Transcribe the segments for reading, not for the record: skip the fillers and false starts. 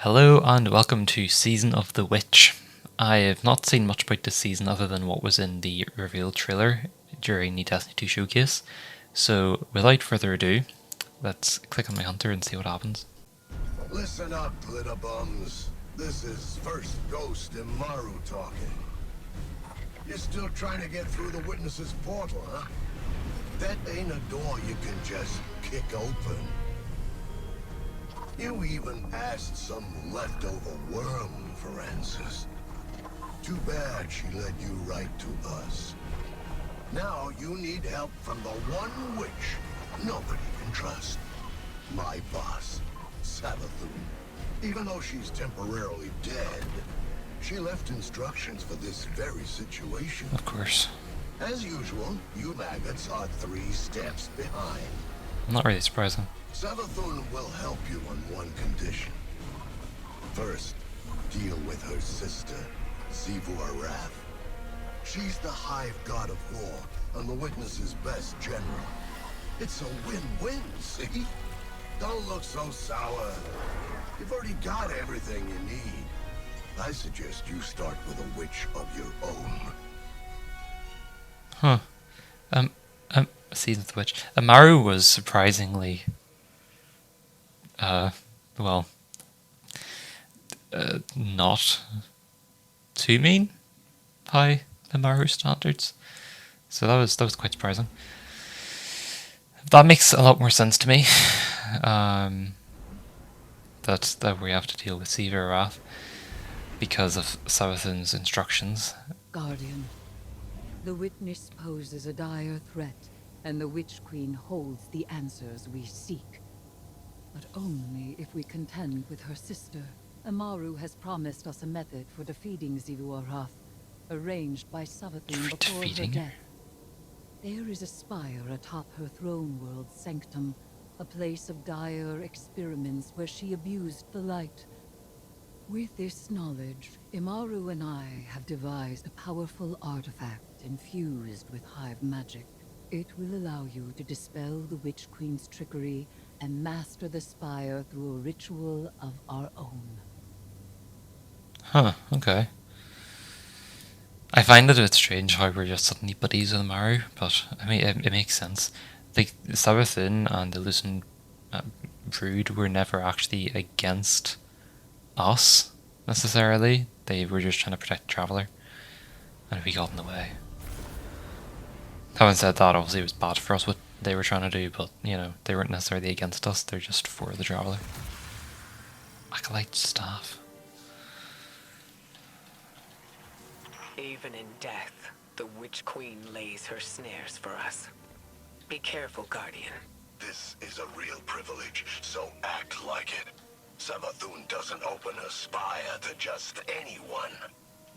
Hello and welcome to Season of the Witch. I have not seen much about this season other than what was in the reveal trailer during the Destiny 2 showcase, so without further ado, let's click on my hunter and see what happens. Listen up, little bums. This is First Ghost Immaru talking. You're still trying to get through the witness's portal, huh? That ain't a door you can just kick open. You even passed some leftover worm for answers. Too bad she led you right to us. Now you need help from the one witch nobody can trust. My boss, Savathûn. Even though she's temporarily dead, she left instructions for this very situation. Of course. As usual, you maggots are 3 steps behind. Not really surprising. Savathûn will help you on one condition. First, deal with her sister, Savathûn. She's the hive god of war and the witness's best general. It's a win-win, see? Don't look so sour. You've already got everything you need. I suggest you start with a witch of your own. Huh. Season of the Witch. Immaru was surprisingly, not too mean by Immaru standards. So that was quite surprising. That makes a lot more sense to me. That we have to deal with Savathûn because of Savathûn's instructions. Guardian, the witness poses a dire threat, and the Witch Queen holds the answers we seek. But only if we contend with her sister. Immaru has promised us a method for defeating Savathûn, arranged by Savathûn before her death. There is a spire atop her throne world sanctum, a place of dire experiments where she abused the light. With this knowledge, Immaru and I have devised a powerful artifact infused with hive magic. It will allow you to dispel the Witch Queen's trickery and master the Spire through a ritual of our own. Huh, okay. I find it a bit strange how we're just suddenly buddies with Immaru, but I mean, it makes sense. Like, Savathûn and the Lucent Brood were never actually against us, necessarily. They were just trying to protect the Traveler, and we got in the way. Having said that, obviously it was bad for us what they were trying to do, but, you know, they weren't necessarily against us, they're just for the Traveler. Acolyte staff. Even in death, the Witch Queen lays her snares for us. Be careful, Guardian. This is a real privilege, so act like it. Savathûn doesn't open a spire to just anyone.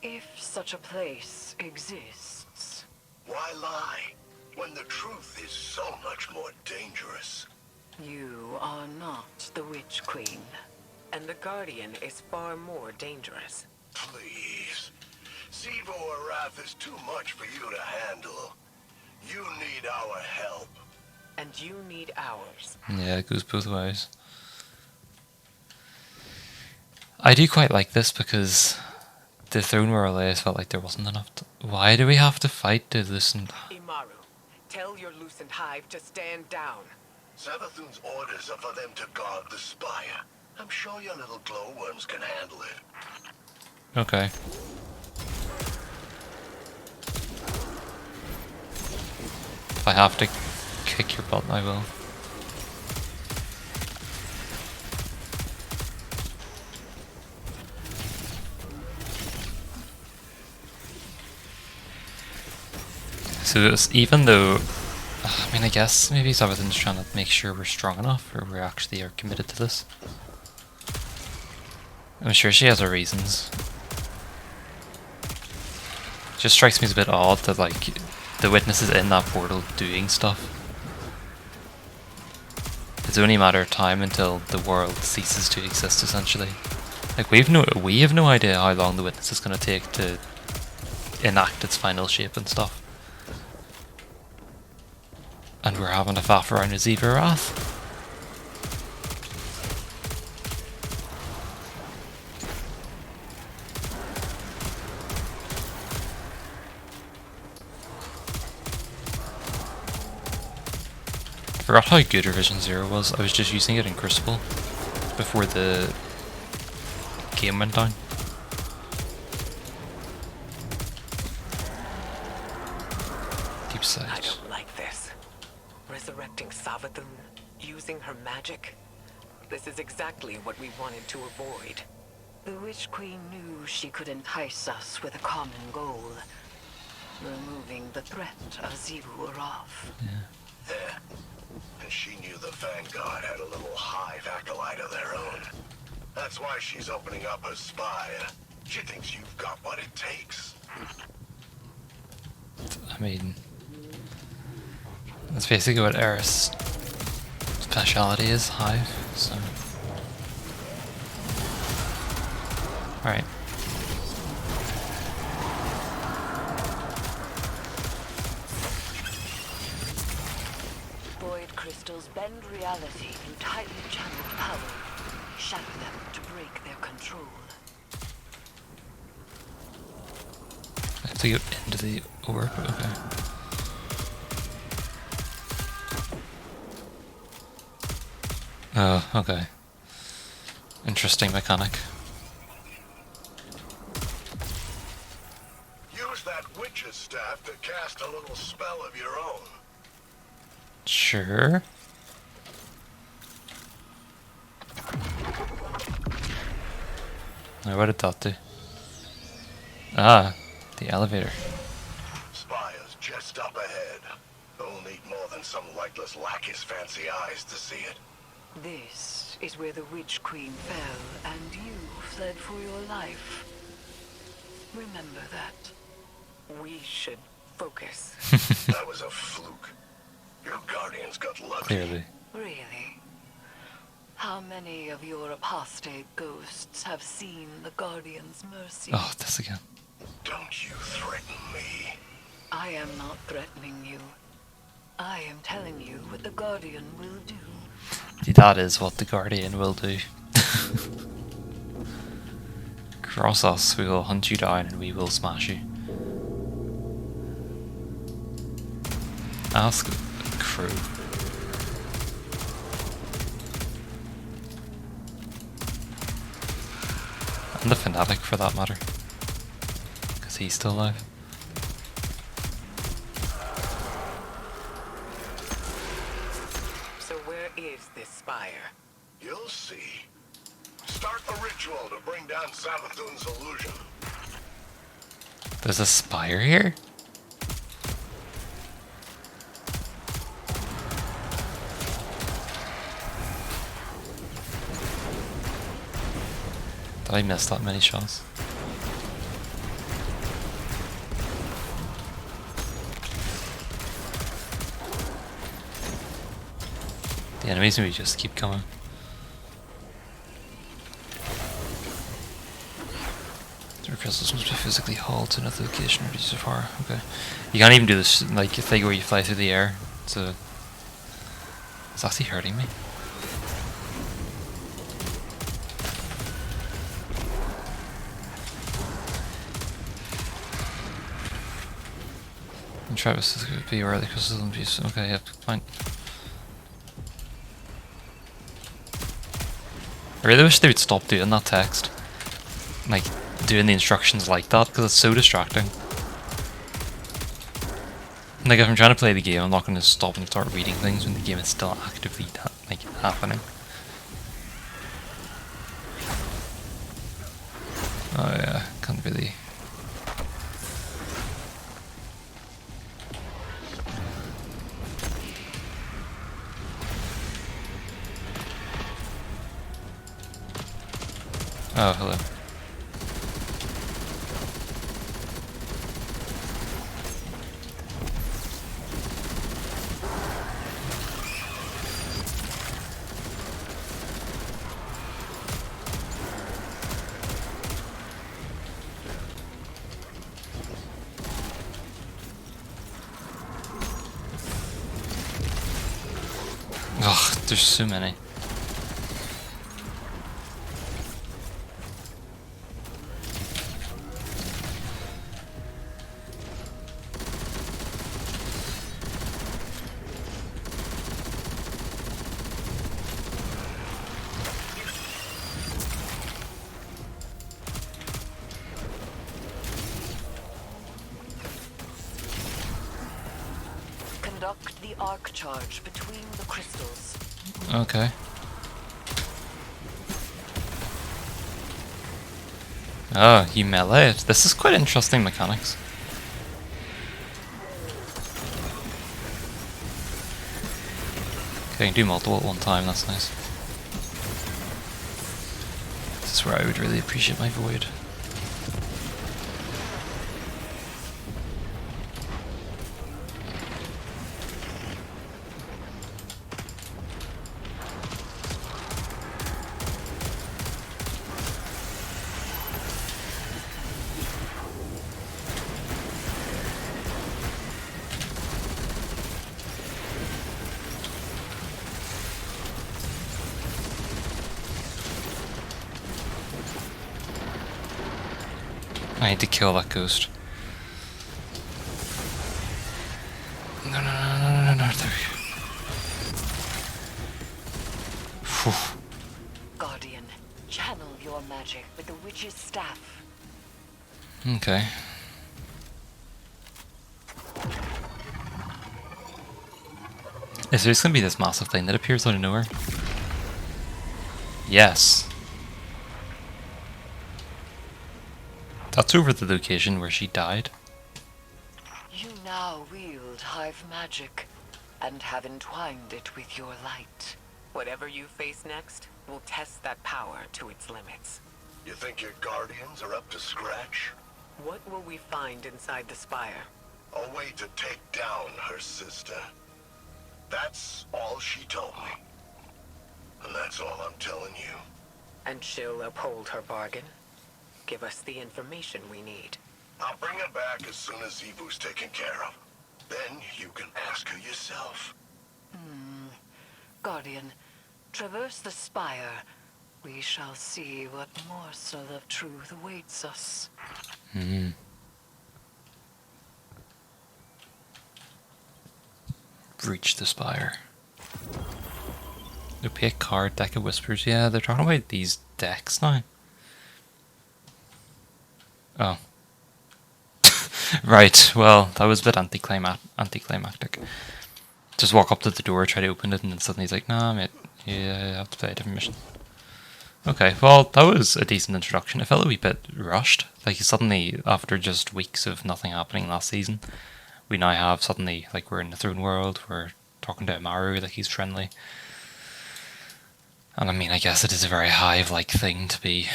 If such a place exists. Why lie, when the truth is so much more dangerous? You are not the Witch Queen, and the Guardian is far more dangerous. Please. Savathûn is too much for you to handle. You need our help. And you need ours. Yeah, it goes both ways. I do quite like this because the Throne World always felt like there wasn't enough. Why do we have to fight the Lucent? Immaru, tell your Lucent Hive to stand down. Savathûn's orders are for them to guard the spire. I'm sure your little glowworms can handle it. Okay. If I have to kick your butt, I will. So even though, I mean, I guess maybe Savathûn's trying to make sure we're strong enough, or we actually are committed to this. I'm sure she has her reasons. It just strikes me as a bit odd that, like, the witness is in that portal doing stuff. It's only a matter of time until the world ceases to exist, essentially. Like, we have no idea how long the witness is going to take to enact its final shape and stuff. And we're having a faff around a Savathûn. forgot how good Revision Zero was. I was just using it in Crucible before the game went down. Deep I sight. don't like this. Resurrecting Savathûn, using her magic. This is exactly what we wanted to avoid. The Witch Queen knew she could entice us with a common goal. Removing the threat of Xivu Araf. Yeah. And she knew the Vanguard had a little hive acolyte of their own. That's why she's opening up her Spire. She thinks you've got what it takes. I mean, that's basically what Eris' speciality is, hive, so... Alright. Void crystals bend reality in tightly channeled power. Shatter them to break their control. I have to go into the orb, okay. Oh, okay. Interesting mechanic. Use that witch's staff to cast a little spell of your own. Sure. Now, what did that do? Ah, the elevator. Spire's just up ahead. Don't need more than some lightless lackey's fancy eyes to see it. This is where the Witch Queen fell, and you fled for your life. Remember that. We should focus. That was a fluke. Your guardians got lucky. Clearly. Really? How many of your apostate ghosts have seen the Guardian's mercy? Oh, this again. Don't you threaten me. I am not threatening you. I am telling you what the Guardian will do. That is what the Guardian will do. Cross us, we will hunt you down and we will smash you. Ask the crew. And the Fanatic for that matter. Because he's still alive. So where is this spire? You'll see. Start the ritual to bring down Savathûn's illusion. There's a spire here? Did I miss that many shots? The enemies maybe just keep coming. The crystals must be physically hauled to another location or reduce so far. Okay. You can't even do this like thing where you fly through the air. So it's actually hurting me. And Travis is going to be where the crystals and abuse. Okay, yep, fine. I really wish they would stop doing that text. Like, doing the instructions like that, because it's so distracting. Like, if I'm trying to play the game, I'm not going to stop and start reading things when the game is still actively like happening. Oh yeah, can't really... Oh, hello. Ugh, there's so many. Conduct the arc charge between the crystals. Okay. Oh, you melee it. This is quite interesting mechanics. Okay, I can do multiple at one time, that's nice. This is where I would really appreciate my void. I need to kill that ghost. No, no, no, no, no, no, there we go. Phew. Guardian, channel your magic with the witch's staff. Okay. Is there just gonna be this massive thing that appears out of nowhere? Yes. That's over the location where she died. You now wield hive magic and have entwined it with your light. Whatever you face next, we'll test that power to its limits. You think your guardians are up to scratch? What will we find inside the Spire? A way to take down her sister. That's all she told me. And that's all I'm telling you. And she'll uphold her bargain? Give us the information we need. I'll bring her back as soon as Zebu's taken care of. Then you can ask her yourself. Guardian, traverse the Spire. We shall see what morsel of truth awaits us. Reach the Spire. Opaque card, deck of whispers. Yeah, they're talking about these decks now. Oh. Right, well, that was a bit anticlimactic. Just walk up to the door, try to open it, and then suddenly he's like, nah, mate, you have to play a different mission. Okay, well, that was a decent introduction. It felt a wee bit rushed. Like, suddenly, after just weeks of nothing happening last season, we now have suddenly, like, we're in the throne world, we're talking to Immaru, like, he's friendly. And I mean, I guess it is a very hive-like thing to be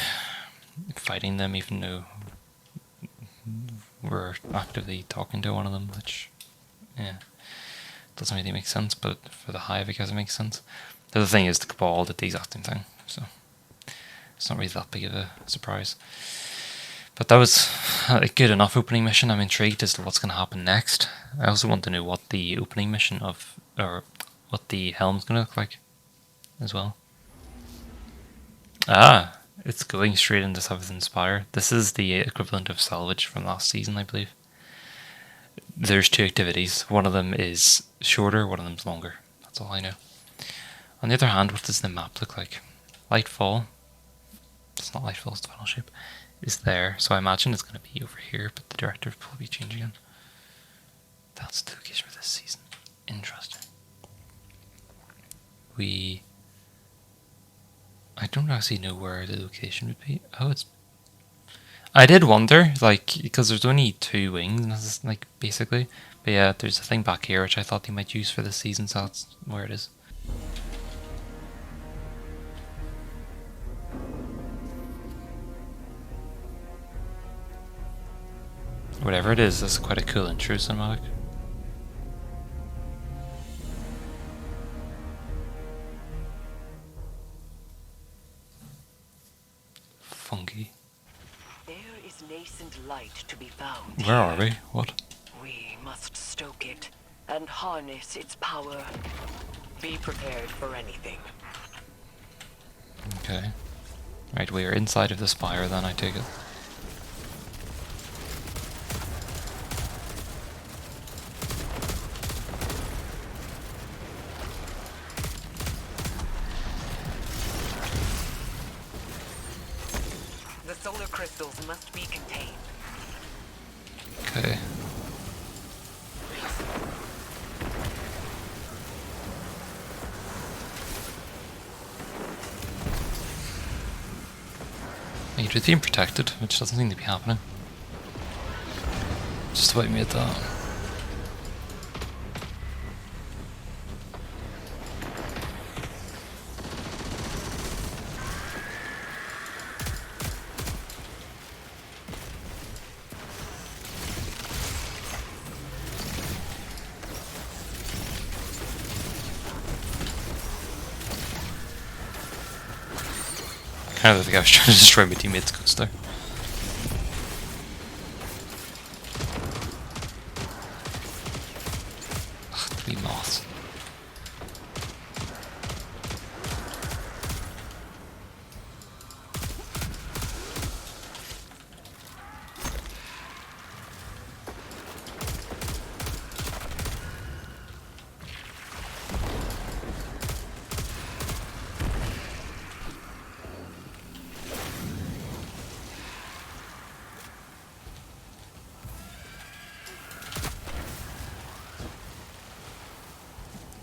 fighting them, even though we're actively talking to one of them, which, yeah, doesn't really make sense, but for the hive, I guess it makes sense. The other thing is the Cabal did the exact same thing, so it's not really that big of a surprise. But that was a good enough opening mission. I'm intrigued as to what's going to happen next. I also want to know what the opening mission of, or what the H.E.L.M's going to look like as well. Ah, it's going straight into Savathûn Spire. This is the equivalent of salvage from last season, I believe. There's two activities. One of them is shorter, one of them's longer. That's all I know. On the other hand, what does the map look like? Lightfall. It's not Lightfall, it's the final shape. Is there. So I imagine it's going to be over here, but the director will probably change again. That's the location for this season. Interesting. I don't actually know where the location would be. Oh, it's... I did wonder, like, because there's only 2 wings, like, basically. But yeah, there's a thing back here which I thought they might use for this season, so that's where it is. Whatever it is, that's quite a cool intro cinematic. Funky. There is nascent light to be found. Where are we? What? We must stoke it and harness its power. Be prepared for anything. Okay. Right, we are inside of the Spire then, I take it. The solar crystals must be contained. Okay. You're being protected, which doesn't seem to be happening. Just about made that. Kind of think I was trying to destroy my teammates' guns there. Ugh, the wee moths.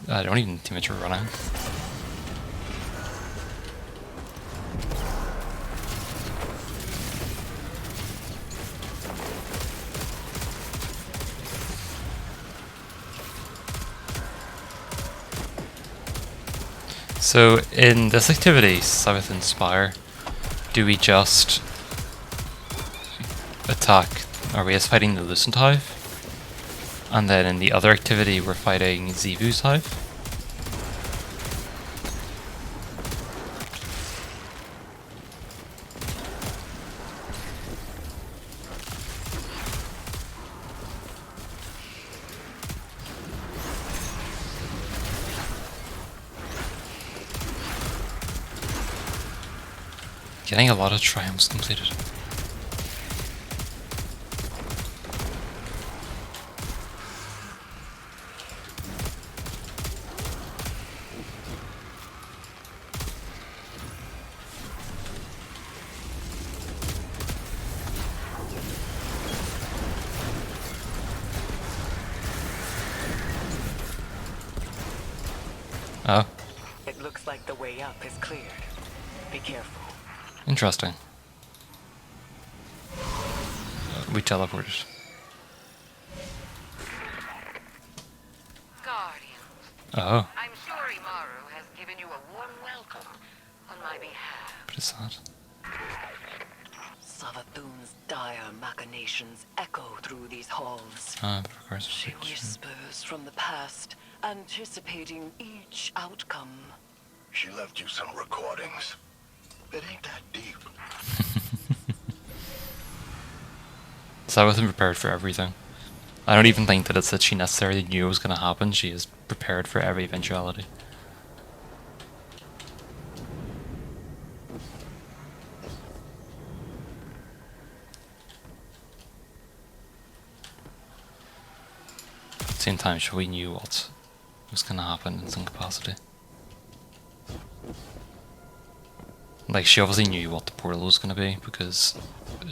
I don't even too much running. So in this activity, Savathûn Spire, do we just attack? Are we just fighting the Lucent Hive? And then in the other activity, we're fighting Xivu's Hive? Getting a lot of triumphs completed. Oh, It looks like the way up is cleared. Be careful. interesting. We teleported. Guardian, Oh, I'm sure Immaru has given you a warm welcome on my behalf. but it's not. Savathûn's dire machinations echo through these halls. Ah, but of course. She whispers from the past, anticipating each outcome. She left you some recordings. It ain't that deep. So I wasn't prepared for everything. I don't even think that it's that she necessarily knew it was going to happen. She is prepared for every eventuality. At the same time, she knew what was going to happen in some capacity. Like, she obviously knew what the portal was going to be because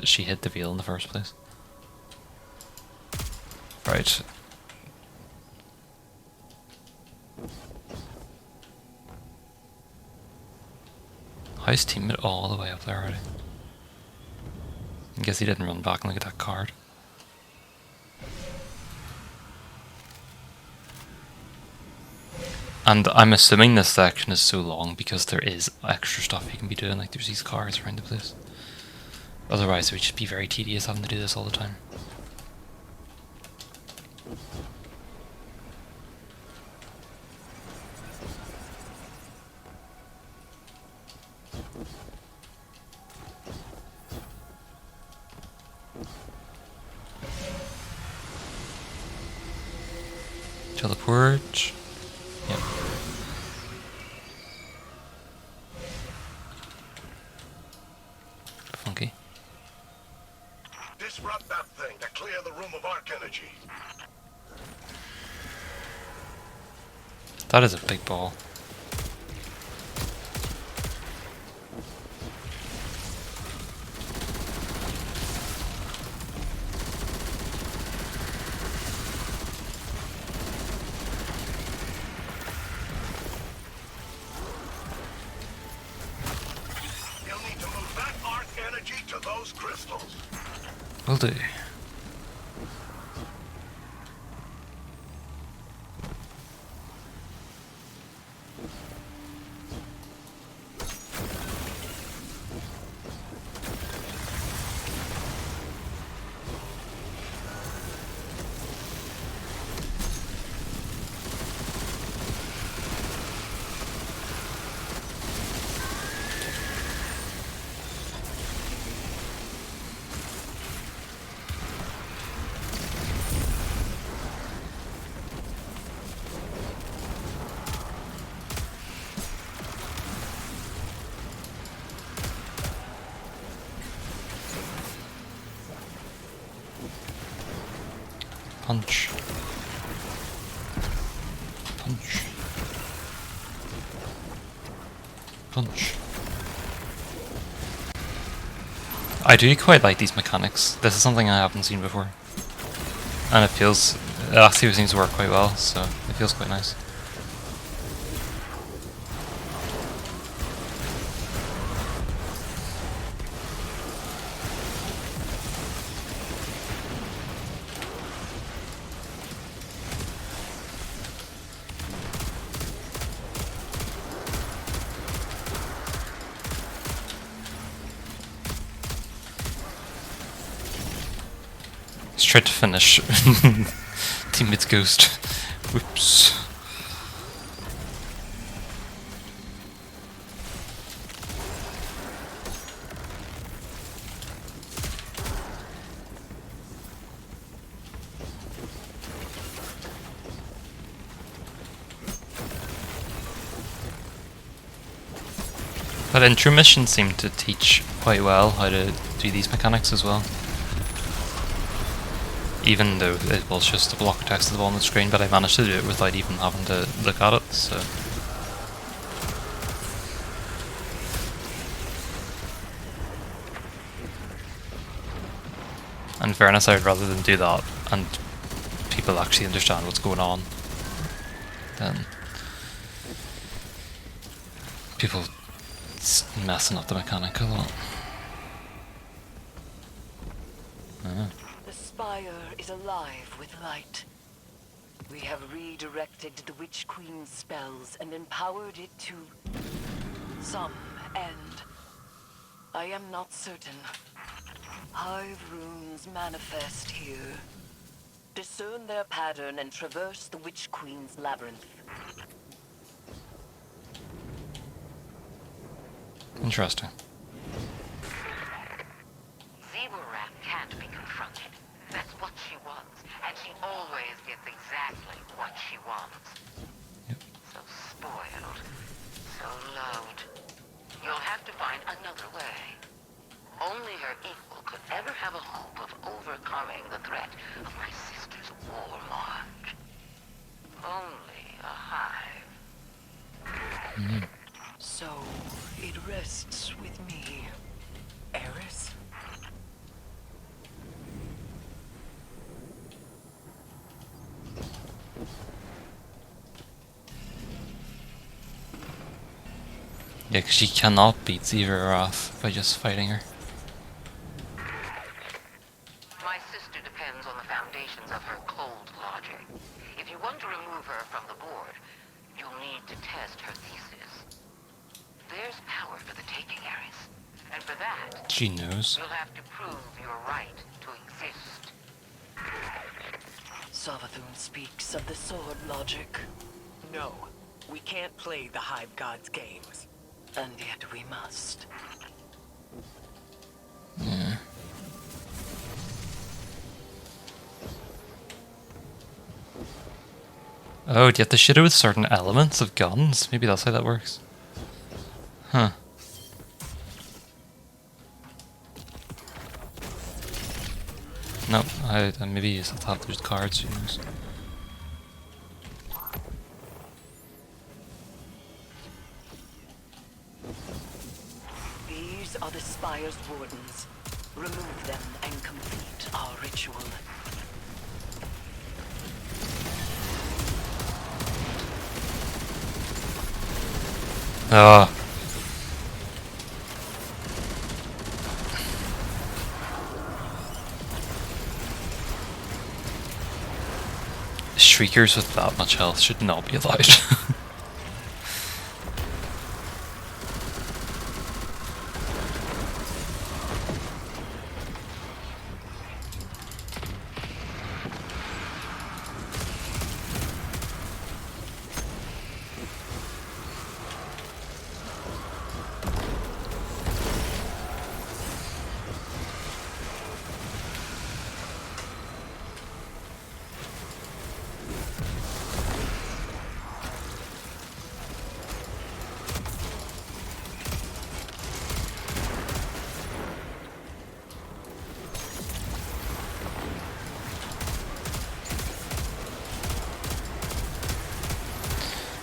she hid the veil in the first place. Right. How's teammate all the way up there already? I guess he didn't run back and look at that card. And I'm assuming this section is so long because there is extra stuff you can be doing, like there's these cards around the place. Otherwise it would just be very tedious having to do this all the time. Teleport. Yep. Funky. Disrupt that thing to clear the room of arc energy. That is a big ball. You'll need to move that arc energy those crystals. Will do. Punch. Punch. Punch. I do quite like these mechanics. This is something I haven't seen before. And it actually seems to work quite well, so it feels quite nice. Tried to finish teammate's ghost. Whoops. But intermission seemed to teach quite well how to do these mechanics as well. Even though it was just a block text at the bottom of the screen, but I managed to do it without even having to look at it, so... In fairness, I'd rather than do that and people actually understand what's going on than people messing up the mechanic a lot. The Spire is alive with light. We have redirected the Witch Queen's spells and empowered it to some end. I am not certain. Hive runes manifest here. Discern their pattern and traverse the Witch Queen's labyrinth. Interesting. Zeborah can't be confronted. That's what she wants, and she always gets exactly what she wants. Yep. So spoiled, so loved. You'll have to find another way. Only her equal could ever have a hope of overcoming the threat of my sister's war march. Only a hive. So, it rests with me. Eris? Yeah, because she cannot beat Savathûn by just fighting her. My sister depends on the foundations of her cold logic. If you want to remove her from the board, you'll need to test her thesis. There's power for the taking, Eris. And for that, She knows. you'll have to prove your right to exist. Savathûn speaks of the sword logic, No. We can't play the Hive God's games. and yet we must. Yeah. Oh, do you have to shoot it with certain elements of guns? Maybe that's how that works. Huh. No, I maybe you just have to have those cards, who knows. These are the Spire's wardens. Remove them and complete our ritual. Ah. Shriekers with that much health should not be allowed.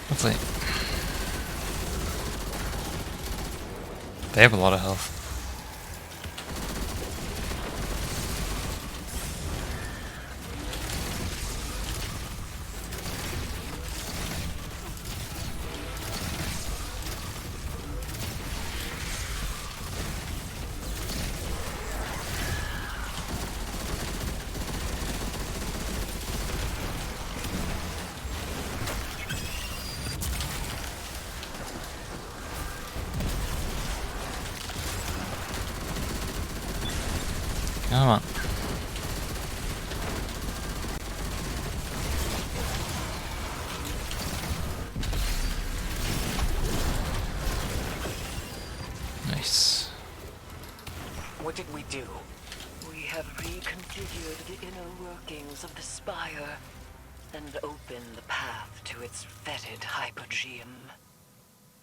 Hopefully. They have a lot of health. Come on. Nice. What did we do? We have reconfigured the inner workings of the Spire and opened the path to its fetid hypogeum.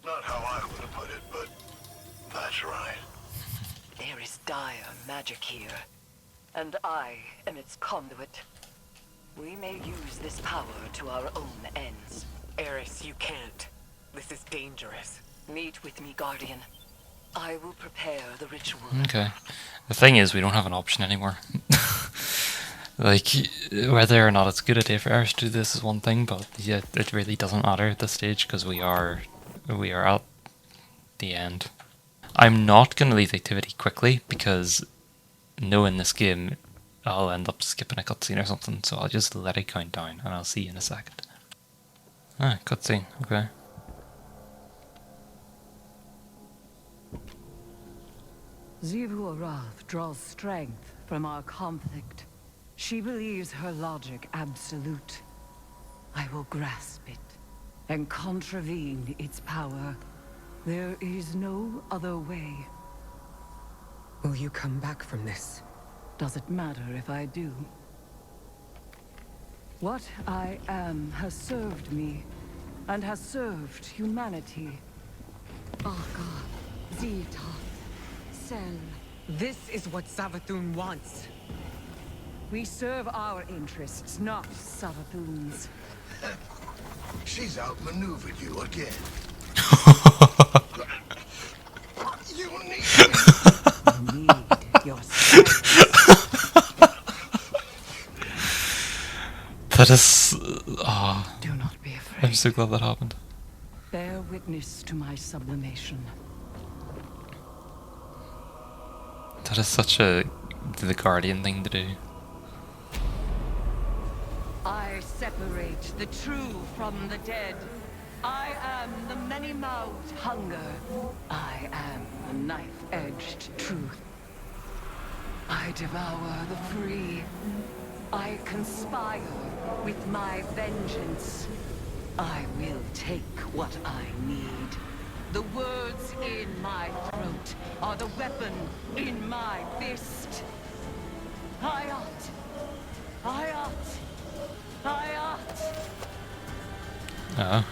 Not how I would have put it, but that's right. There is dire magic here, and I am its conduit. We may use this power to our own ends. Eris, you can't. This is dangerous. Meet with me, Guardian. I will prepare the ritual. Okay. The thing is, we don't have an option anymore. Like, whether or not it's a good idea for Eris to do this is one thing, but yeah, it really doesn't matter at this stage because we are at the end. I'm not going to leave the activity quickly because knowing this game, I'll end up skipping a cutscene or something, so I'll just let it count down and I'll see you in a second. Ah, cutscene, okay. Savathûn draws strength from our conflict. She believes her logic absolute. I will grasp it and contravene its power. There is no other way. Will you come back from this? Does it matter if I do? What I am has served me, and has served humanity. Aka, Zeta, H.E.L.M. This is what Savathûn wants. We serve our interests, not Savathûn's. She's outmaneuvered you again. You need me. Need your strength. That is... Oh, Do not be afraid. I'm so glad that happened. Bear witness to my sublimation. That is such a the Guardian thing to do. I separate the true from the dead. I am the many-mouthed hunger. I am the knife-edged truth. I devour the free. I conspire with my vengeance. I will take what I need. The words in my throat are the weapon in my fist. Hayat! Hayat! Hayat! Oh.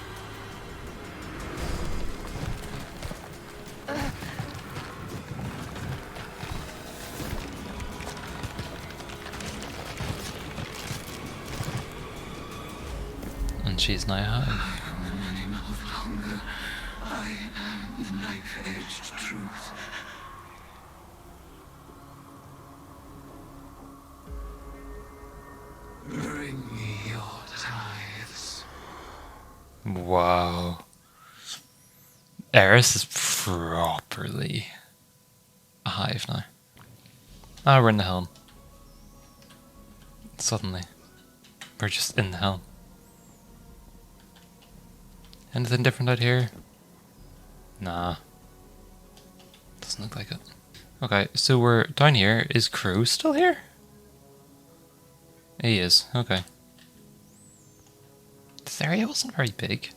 And she's now high. I am the knife-edged truth. Bring me your tithes. Wow. Eris is properly a hive now. Ah, we're in the helm. Suddenly. We're just in the helm. Anything different out here? Nah. Doesn't look like it. Okay, so we're down here. Is Crow still here? He is. Okay. This area wasn't very big.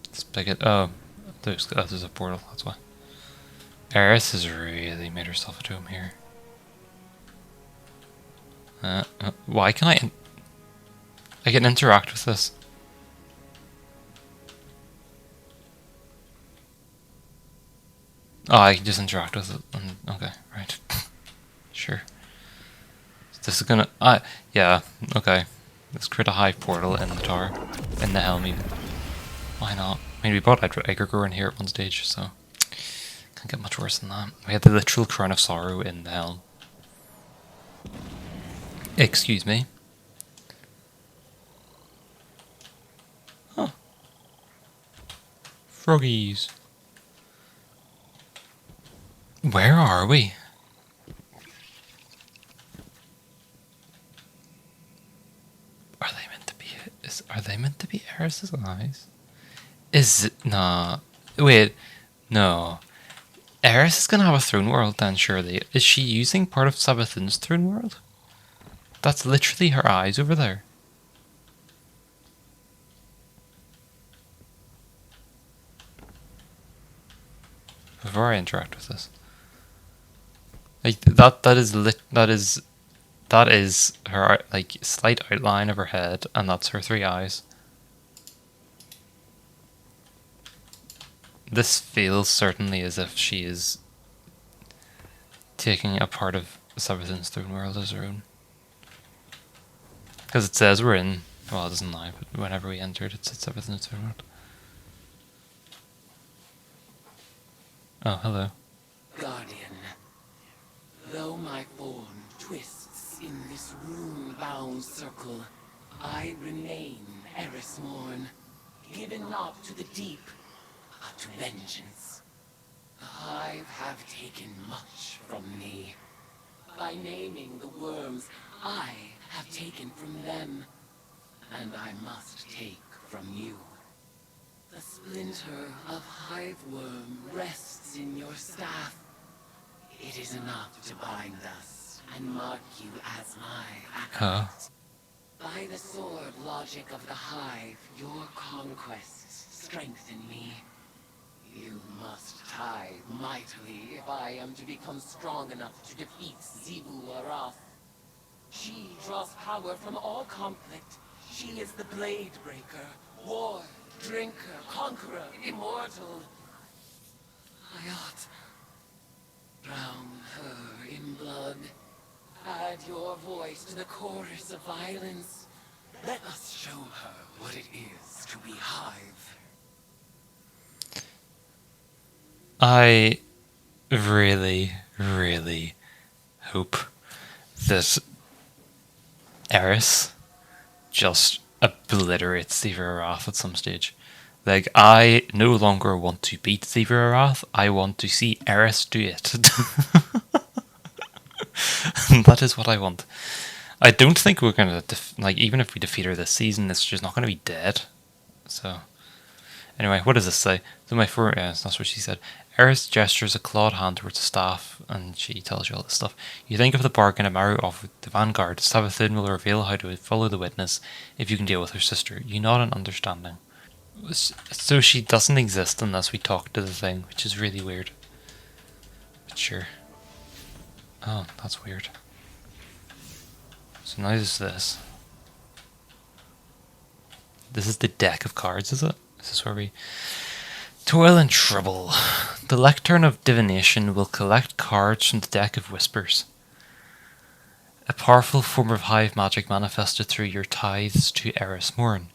It's big. Oh, there's a portal. That's why. Eris has really made herself at home here. Why can I can interact with this? Oh, I can just interact with it. Okay, right. Sure. This is gonna. Yeah. Okay. Let's create a hive portal in the tower, in the H.E.L.M even. Why not? I mean, we brought Egregore in here at one stage, so can't get much worse than that. We had the literal crown of sorrow in the H.E.L.M. Excuse me. Huh. Froggies. Where are we? Are they meant to be? Are they meant to be Eris's eyes? Is it? Nah. Wait. No. Eris is gonna have a throne world then, surely. Is she using part of Savathûn's throne world? That's literally her eyes over there. Before I interact with this, like that is her like slight outline of her head, and that's her three eyes. This feels certainly as if she is taking a part of Savathûn's throne world as her own. Because it says we're in, well, it doesn't lie, but whenever we entered, it said Savathûn's throne world. Oh, hello. Guardian, though my form twists in this rune-bound circle, I remain Eris Morn, given not to the deep, but to vengeance. The Hive have taken much from me. By naming the worms, I have taken from them, and I must take from you. The splinter of hive worm rests in your staff. It is enough to bind us and mark you as my acolyte. By the sword logic of the hive, your conquests strengthen me. You must tithe mightily if I am to become strong enough to defeat Savathûn. She draws power from all conflict. She is the blade breaker, war, drinker, conqueror, immortal. I ought drown her in blood. Add your voice to the chorus of violence. Let us show her what it is to be Hive. I really, really hope that Eris just obliterates Savathûn at some stage. Like, I no longer want to beat Savathûn, I want to see Eris do it. That is what I want. I don't think we're gonna, like, even if we defeat her this season, it's just not gonna be dead. So, anyway, what does this say? So my that's what she said. Eris gestures a clawed hand towards the staff, and she tells you all this stuff. You think of the bargain Immaru offered the vanguard. Savathûn will reveal how to follow the witness if you can deal with her sister. You nod in understanding. So she doesn't exist unless we talk to the thing, which is really weird. But sure. Oh, that's weird. So now there's this. This is the deck of cards, is it? This is where we toil and trouble. The Lectern of Divination will collect cards from the deck of Whispers. A powerful form of hive magic manifested through your tithes to Eris Morn.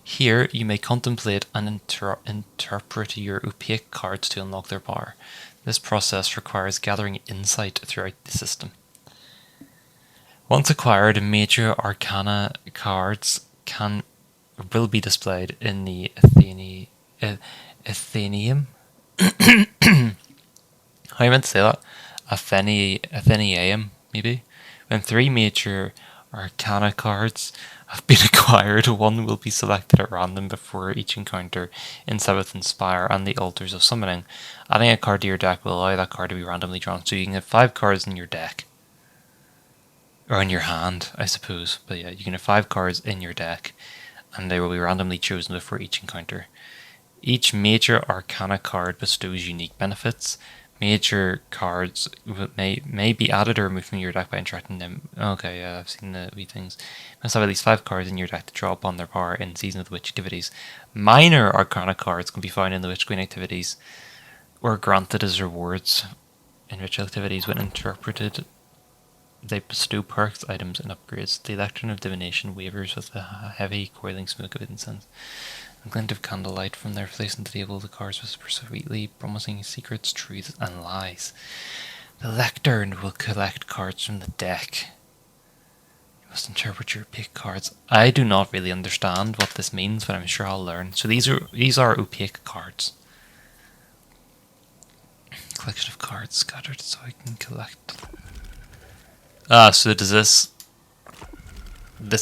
Here, you may contemplate and interpret your opaque cards to unlock their power. This process requires gathering insight throughout the system. Once acquired, major arcana cards will be displayed in the Athenaeum. How you meant to say that? Athenaeum, maybe? When 3 major arcana cards have been acquired. One will be selected at random before each encounter in Savathûn Spire and the Altars of Summoning. Adding a card to your deck will allow that card to be randomly drawn, so you can have 5 cards in your deck. Or in your hand, I suppose. But yeah, you can have 5 cards in your deck, and they will be randomly chosen before each encounter. Each major arcana card bestows unique benefits. Major cards may be added or removed from your deck by interacting them. Okay, yeah, I've seen the wee things. You must have at least 5 cards in your deck to draw upon their power in Season of the Witch activities. Minor arcana cards can be found in the Witch Queen activities, or granted as rewards in ritual activities when interpreted. They bestow perks, items, and upgrades. The Electron of Divination wavers with the heavy, coiling smoke of incense. A glint of candlelight from their place on the table, the cards whisper sweetly, promising secrets, truths, and lies. The lectern will collect cards from the deck. You must interpret your opaque cards. I do not really understand what this means, but I'm sure I'll learn. So these are opaque cards. Collection of cards scattered so I can collect. Ah, so does this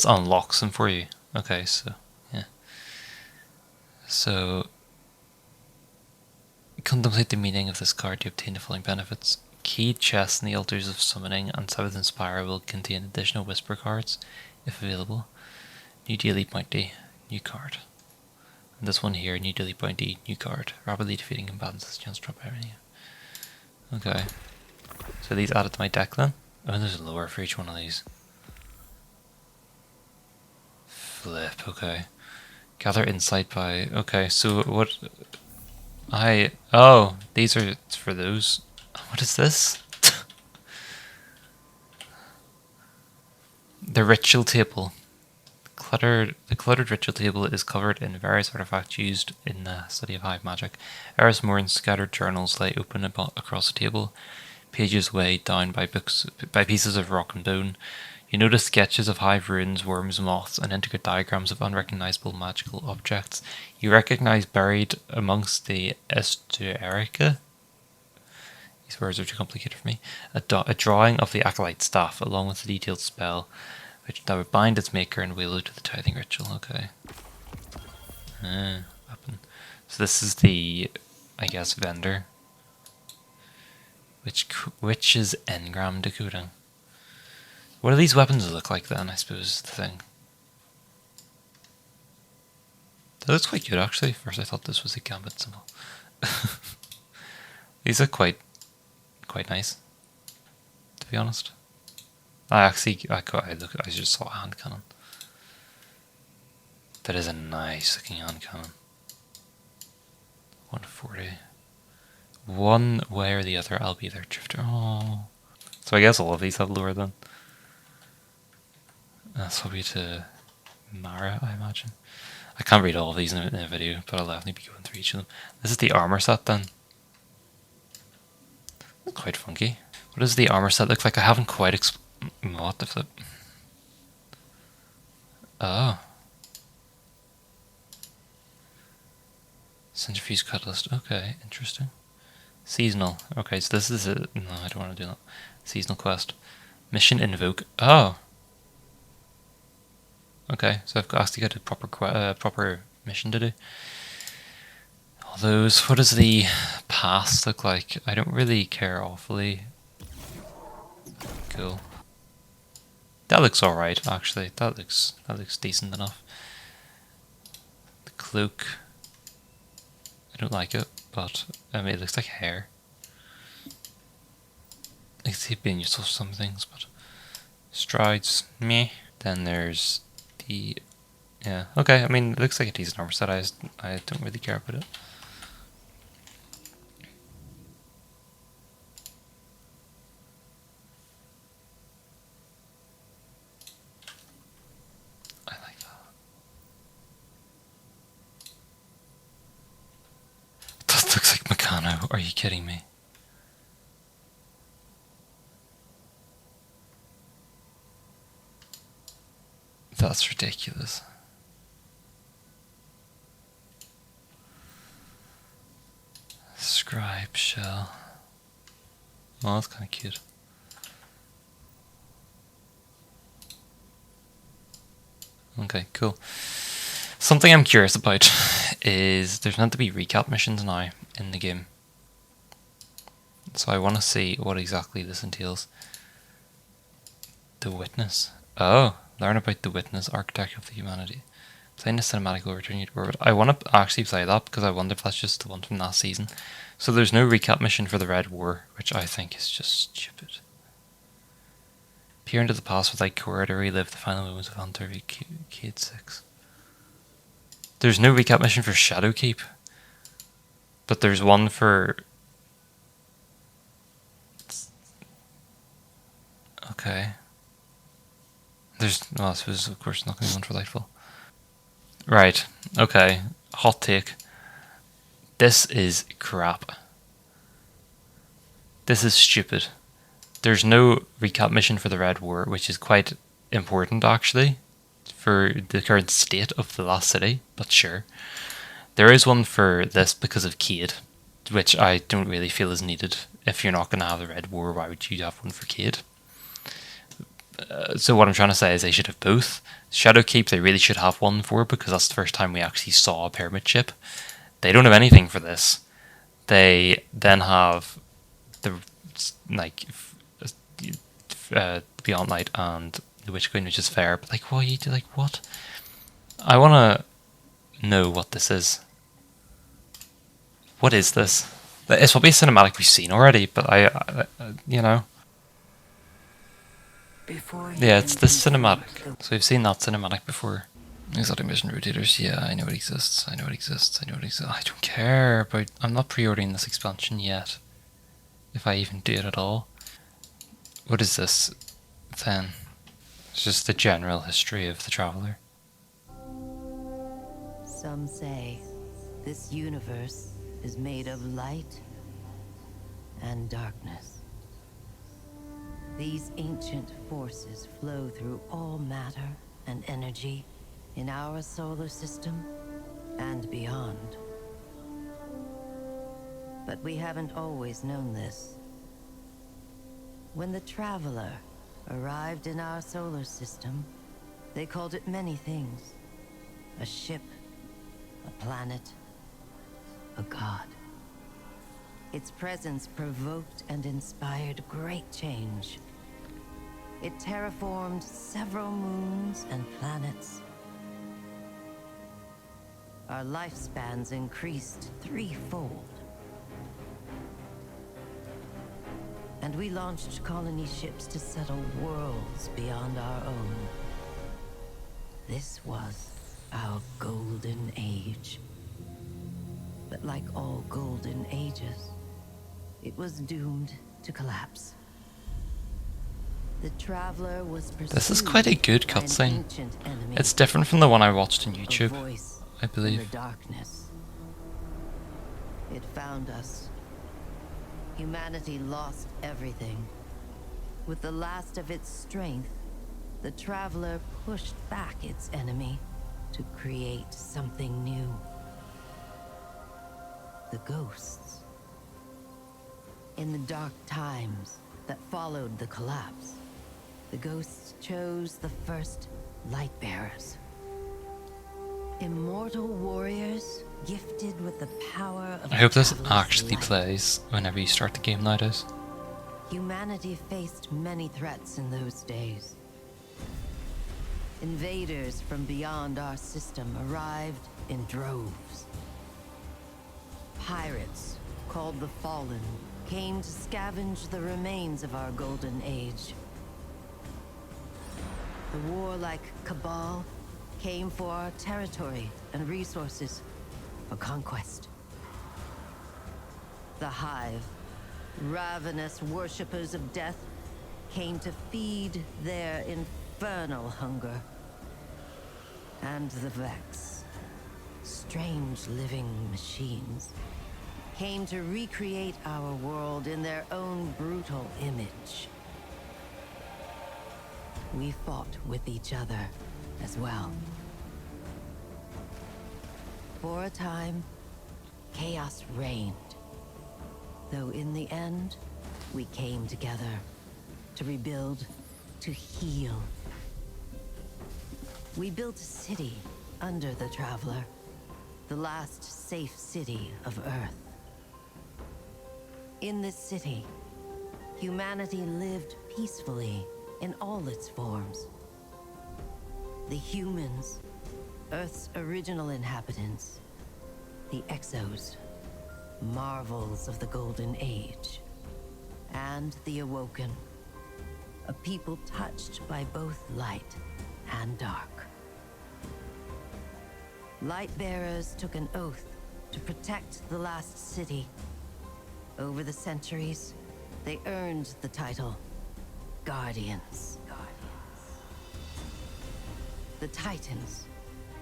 unlocks them for you? Okay, so yeah. So contemplate the meaning of this card to obtain the following benefits. Key chests in the Altars of Summoning and Savathûn Spire will contain additional whisper cards, if available. New daily bounty, new card. And this one here, new daily bounty, new card. Rapidly defeating combatants, chance to drop everything. Okay. So these added to my deck then? Oh, there's a lower for each one of these. Flip, okay. Gather insight by... Okay, so what... Oh, these are for those. What is this? The ritual table. The cluttered ritual table is covered in various artifacts used in the study of hive magic. Eris mourns scattered journals lay open across the table, pages weighed down by pieces of rock and bone. You notice sketches of hive ruins, worms, moths, and intricate diagrams of unrecognizable magical objects. You recognize buried amongst the esoterica. These words are too complicated for me. A drawing of the acolyte staff, along with a detailed spell, that would bind its maker and wheel it to the tithing ritual. Okay. Weapon. So this is the, I guess, vendor. Which is engram decoding. What do these weapons look like then, I suppose, is the thing. That looks quite good actually. First I thought this was a gambit symbol. These are quite nice, to be honest. I just saw a hand cannon. That is a nice looking hand cannon. 140. One way or the other, I'll be their drifter. Oh. So I guess all of these have lure then. That's probably to Mara, I imagine. I can't read all of these in a video, but I'll definitely be going through each of them. This is the armor set then. Quite funky. What does the armor set look like? I haven't quite what the flip? Oh. Centrifuge catalyst. Okay, interesting. Seasonal. Okay, so this is a... No, I don't want to do that. Seasonal quest. Mission invoke. Oh. Okay, so I've actually got a proper mission to do. All those. What does the past look like? I don't really care awfully. Cool. That looks alright, actually. That looks decent enough. The cloak. I don't like it, but I mean it looks like hair. I can see it being useful for some things, but strides, meh. Then there's the okay. I mean it looks like a decent armor set. I don't really care about it. Are you kidding me? That's ridiculous. Scribe shell. Oh, that's kind of cute. Okay, cool. Something I'm curious about is there's meant to be recap missions now in the game. So I want to see what exactly this entails. The Witness. Oh, learn about the Witness, architect of the humanity. Playing the cinematic overturn to orbit. I want to actually play that because I wonder if that's just the one from last season. So there's no recap mission for the Red War, which I think is just stupid. Peer into the past with Cora to relive the final moments of Arcade 6. There's no recap mission for Shadowkeep, but there's one for... Okay. There's... Well, this was, of course, not going to be one for Lightfall. Right. Okay. Hot take. This is crap. This is stupid. There's no recap mission for the Red War, which is quite important, actually, for the current state of the last city, but sure. There is one for this because of Cade, which I don't really feel is needed. If you're not going to have the Red War, why would you have one for Cade? So what I'm trying to say is they should have both. Shadowkeep they really should have one for, because that's the first time we actually saw a pyramid ship. They don't have anything for this. They then have the Beyond Light and the Witch Queen, which is fair, but what you do, what? I want to know what this is. What is this? It's probably a cinematic we've seen already, but I you know. Yeah, it's this cinematic. So we've seen that cinematic before. Exotic mission rotators, yeah, I know it exists, I know it exists, I know it exists. I don't care, but I'm not pre-ordering this expansion yet. If I even do it at all. What is this, then? It's just the general history of the Traveler. Some say this universe is made of light and darkness. These ancient forces flow through all matter and energy in our solar system and beyond. But we haven't always known this. When the Traveler arrived in our solar system, they called it many things. A ship, a planet, a god. Its presence provoked and inspired great change. It terraformed several moons and planets. Our lifespans increased threefold. And we launched colony ships to settle worlds beyond our own. This was our golden age. But like all golden ages, it was doomed to collapse. The Traveler was pursued. This is quite a good cutscene. It's different from the one I watched on YouTube, I believe. In the darkness. It found us. Humanity lost everything. With the last of its strength, the Traveler pushed back its enemy to create something new. The ghosts. In the dark times that followed the collapse, the ghosts chose the first Lightbearers. Immortal warriors gifted with the power of I hope this Traveler's actually light. plays whenever you start the game nowadays. Humanity faced many threats in those days. Invaders from beyond our system arrived in droves. Pirates, called the Fallen, came to scavenge the remains of our golden age. The warlike Cabal came for our territory and resources for conquest. The Hive, ravenous worshippers of death, came to feed their infernal hunger. And the Vex, strange living machines, came to recreate our world in their own brutal image. We fought with each other as well. For a time, chaos reigned. Though in the end, we came together to rebuild, to heal. We built a city under the Traveler. The last safe city of Earth. In this city, humanity lived peacefully in all its forms. The humans, Earth's original inhabitants. The Exos, marvels of the Golden Age. And the Awoken, a people touched by both light and dark. Lightbearers took an oath to protect the last city. Over the centuries, they earned the title Guardians. The Titans,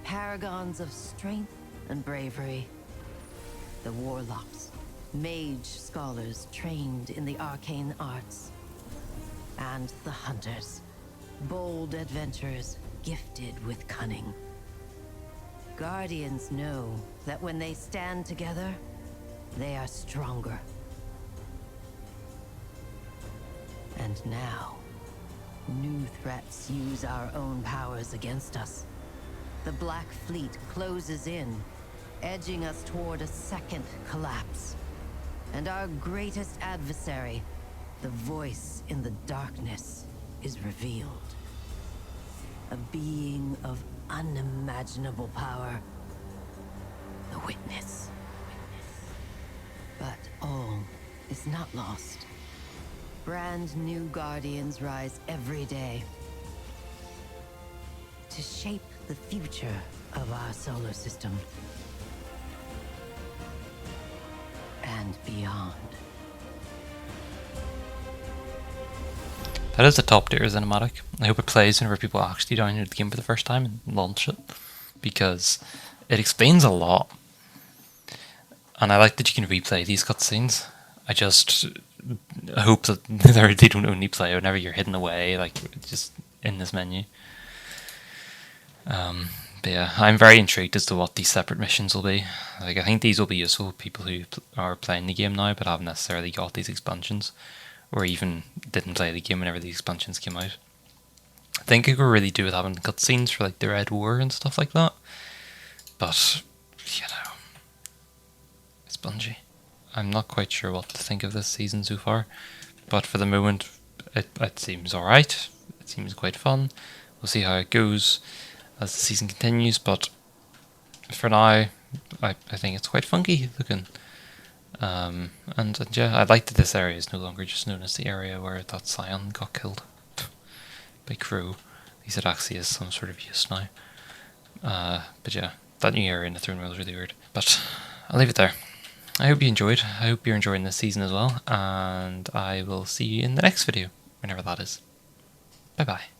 paragons of strength and bravery. The Warlocks, mage scholars trained in the arcane arts. And the Hunters, bold adventurers gifted with cunning. Guardians know that when they stand together, they are stronger. And now, new threats use our own powers against us. The Black Fleet closes in, edging us toward a second collapse. And our greatest adversary, the voice in the darkness, is revealed. A being of unimaginable power. The Witness. But all is not lost. Brand new Guardians rise every day to shape the future of our solar system and beyond. That is a top tier cinematic. I hope it plays whenever people actually download the game for the first time and launch it, because it explains a lot. And I like that you can replay these cutscenes. I just hope that they don't only play whenever you're hidden away, like just in this menu. But yeah, I'm very intrigued as to what these separate missions will be. Like, I think these will be useful for people who are playing the game now but haven't necessarily got these expansions, or even didn't play the game whenever these expansions came out. I think it could really do with having cutscenes for like the Red War and stuff like that. But, you know, it's Bungie. I'm not quite sure what to think of this season so far, but for the moment, it seems alright. It seems quite fun. We'll see how it goes as the season continues, but for now, I think it's quite funky looking. And yeah, I like that this area is no longer just known as the area where that Scion got killed by Crow. At least it actually is some sort of use now. But yeah, that new area in the Throne World is really weird. But I'll leave it there. I hope you enjoyed. I hope you're enjoying this season as well, and I will see you in the next video, whenever that is. Bye bye.